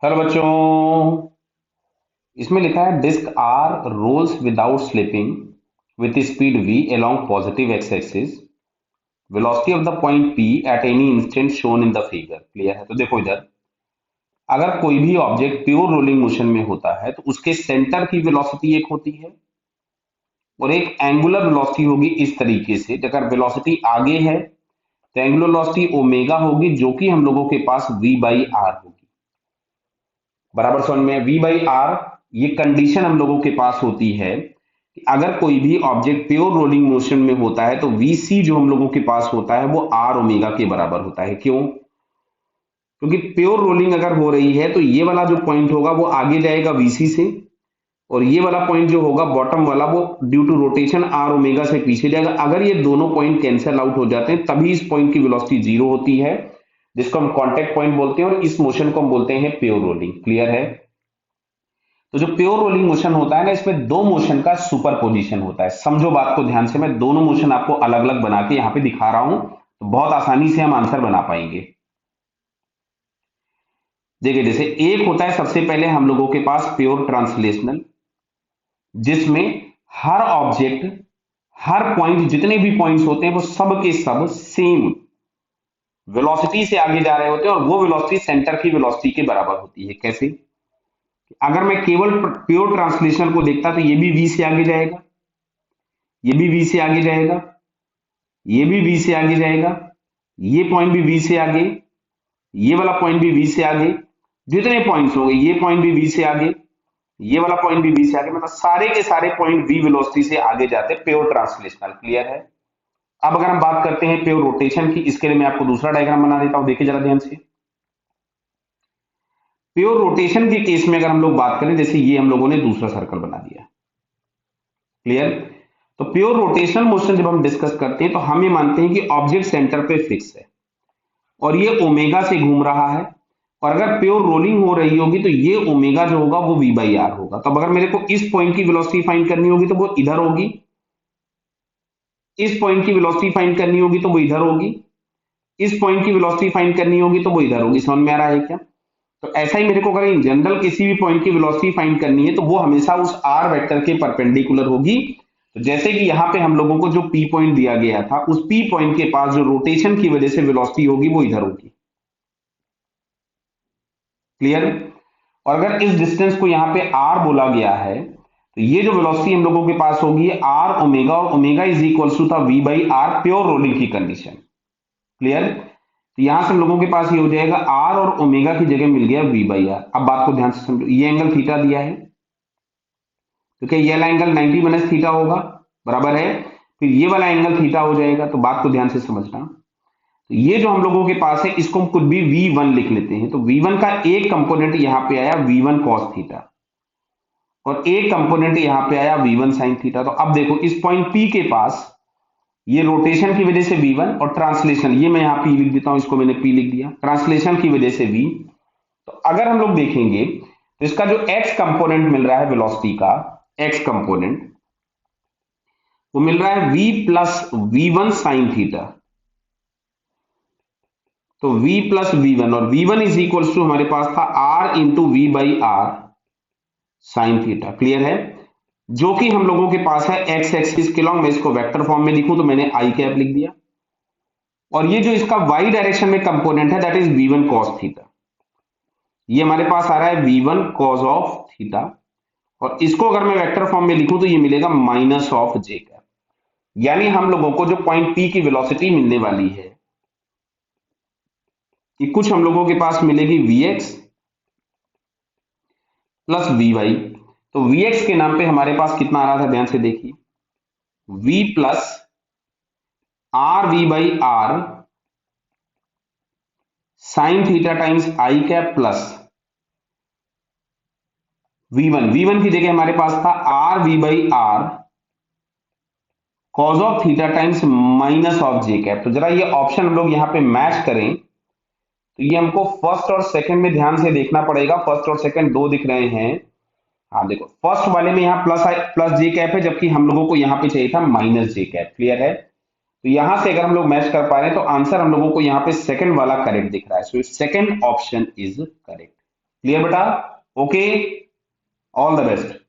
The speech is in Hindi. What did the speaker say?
हेलो बच्चों। इसमें लिखा है disc r rolls without slipping with speed v along positive x axis, velocity of the point p at any instant shown in the figure. Clear है? तो देखो इधर, अगर कोई भी ऑब्जेक्ट प्योर रोलिंग मोशन में होता है तो उसके सेंटर की वेलोसिटी एक होती है और एक एंगुलर वेलोसिटी होगी। इस तरीके से अगर वेलोसिटी आगे है तो एंगुलर वेलोसिटी ओमेगा होगी, जो कि हम लोगों के पास v बाई आर होगी। बराबर समझ में? v बाई आर, ये कंडीशन हम लोगों के पास होती है कि अगर कोई भी ऑब्जेक्ट प्योर रोलिंग मोशन में होता है तो vc जो हम लोगों के पास होता है वो r ओमेगा के बराबर होता है। क्यों? क्योंकि प्योर रोलिंग अगर हो रही है तो ये वाला जो पॉइंट होगा वो आगे जाएगा vc से, और ये वाला पॉइंट जो होगा बॉटम वाला वो due to rotation r omega से पीछे जाएगा। अगर ये दोनों पॉइंट कैंसिल आउट हो जाते हैं तभी इस पॉइंट की वेलोसिटी जीरो होती है, जिसको हम कांटेक्ट पॉइंट बोलते हैं, और इस मोशन को हम बोलते हैं प्योर रोलिंग। क्लियर है? तो जो प्योर रोलिंग मोशन होता है ना, इसमें दो मोशन का सुपर पोजिशन होता है। समझो बात को ध्यान से, मैं दोनों मोशन आपको अलग अलग बना के यहां पे दिखा रहा हूं तो बहुत आसानी से हम आंसर बना पाएंगे। देखिए, जैसे एक होता है सबसे पहले हम लोगों के पास प्योर ट्रांसलेशनल, जिसमें हर ऑब्जेक्ट, हर पॉइंट, जितने भी पॉइंट्स होते हैं वो सब के सब सेम वेलोसिटी से आगे जा रहे होते हैं और वो वेलोसिटी सेंटर की वेलोसिटी के बराबर होती है। कैसे? अगर मैं केवल प्योर ट्रांसलेशन को देखता तो ये भी v से आगे जाएगा, ये भी v से आगे जाएगा, ये भी v से आगे जाएगा, ये पॉइंट भी v से आगे, ये वाला पॉइंट भी v से आगे, जितने पॉइंट्स होंगे ये पॉइंट भी v से आगे, ये वाला पॉइंट भी v से आगे, मतलब सारे के सारे पॉइंट v वेलोसिटी से आगे जाते हैं प्योर ट्रांसलेशनल। क्लियर है? अब अगर हम बात करते हैं प्योर रोटेशन की, इसके लिए मैं आपको दूसरा डायग्राम बना देता हूं, देखिए जरा ध्यान से। प्योर रोटेशन के केस में अगर हम लोग बात करें, जैसे ये हम लोगों ने दूसरा सर्कल बना दिया। क्लियर? तो प्योर रोटेशनल मोशन जब हम डिस्कस करते हैं तो हम ये मानते हैं कि ऑब्जेक्ट सेंटर पे फिक्स है और ये ओमेगा से घूम रहा है, और अगर प्योर रोलिंग हो रही होगी तो ये ओमेगा जो होगा वो v बाई आर होगा। तो अगर मेरे को इस पॉइंट की वेलोसिटी फाइंड करनी होगी तो वो इधर होगी, इस पॉइंट की वेलोसिटी फाइंड करनी होगी तो वो इधर होगी, इस पॉइंट की वेलोसिटी फाइंड करनी होगी तो वो इधर होगी। समझ में आ रहा है क्या? तो ऐसा ही मेरे को अगर इन जनरल किसी भी पॉइंट की वेलोसिटी फाइंड करनी है तो वो हमेशा उस r वेक्टर के परपेंडिकुलर होगी। तो जैसे कि यहाँ पे हम लोगों को जो p पॉइंट दिया गया था, उस p पॉइंट के पास जो रोटेशन की वजह से वेलोसिटी होगी वो इधर होगी। क्लियर? और अगर इस डिस्टेंस को यहाँ पे r बोला गया है तो ये जो वेलोसिटी हम लोगों के पास होगी r ओमेगा, और ओमेगा इज इक्वल टू था v by r, pure rolling की कंडीशन। क्लियर? तो यहां से हम लोगों के पास ये हो जाएगा r और ओमेगा की जगह मिल गया v बाई आर। अब बात को ध्यान से समझो, ये एंगल थीटा दिया है तो क्या ये वाला एंगल 90 माइनस थीटा होगा? बराबर है। फिर ये वाला एंगल थीटा हो जाएगा। तो बात को ध्यान से समझना, तो ये जो हम लोगों के पास है इसको हम कुछ भी v1 लिख लेते हैं। तो v1 का एक कंपोनेंट यहां पे आया v1 cos थीटा, और एक कंपोनेंट यहां पे आया v1 sin थीटा। तो अब देखो इस पॉइंट p के पास ये रोटेशन की वजह से v1, और ट्रांसलेशन, ये मैं यहां p लिख देता हूं, इसको मैंने p लिख दिया, ट्रांसलेशन की वजह से v। तो अगर हम लोग देखेंगे तो इसका जो x कंपोनेंट मिल रहा है वेलोसिटी का, x कंपोनेंट वो मिल रहा है v plus v1 sine theta. तो v प्लस v1, और v1 इज इक्वल टू हमारे पास था r into v by r sine theta. Clear है? जो कि हम लोगों के पास है x एक्सिस के लॉन्ग। मैं इसको वेक्टर फॉर्म में लिखूं तो मैंने आई कैप लिख दिया, और ये जो इसका y डायरेक्शन में कंपोनेंट है that is v1 cos theta. ये हमारे पास आ रहा है v1 cos ऑफ थीटा, और इसको अगर मैं वेक्टर फॉर्म में लिखूं तो ये मिलेगा माइनस ऑफ जे कैप। यानी हम लोगों को जो पॉइंट पी की वेलोसिटी मिलने वाली है कि कुछ हम लोगों के पास मिलेगी vx प्लस vy। तो vx के नाम पे हमारे पास कितना आ रहा था, ध्यान से देखिए, v plus r v by r sine theta times i cap plus v1 की जगह हमारे पास था r v by r cos of theta times minus of j cap. तो जरा ये ऑप्शन हम लोग यहाँ पे मैच करें तो ये हमको फर्स्ट और सेकंड में ध्यान से देखना पड़ेगा। फर्स्ट और सेकंड दो दिख रहे हैं। हाँ देखो, फर्स्ट वाले में यहाँ प्लस जे कैप है, जबकि हम लोगों को यहाँ पे चाहिए था माइनस जे कैप। क्लियर है? तो यहां से अगर हम लोग मैच कर पा रहे हैं तो आंसर हम लोगों को यहाँ पे सेकंड वाला करेक्ट दिख रहा है। So second option is correct. Clear बेटा? Okay, all the best.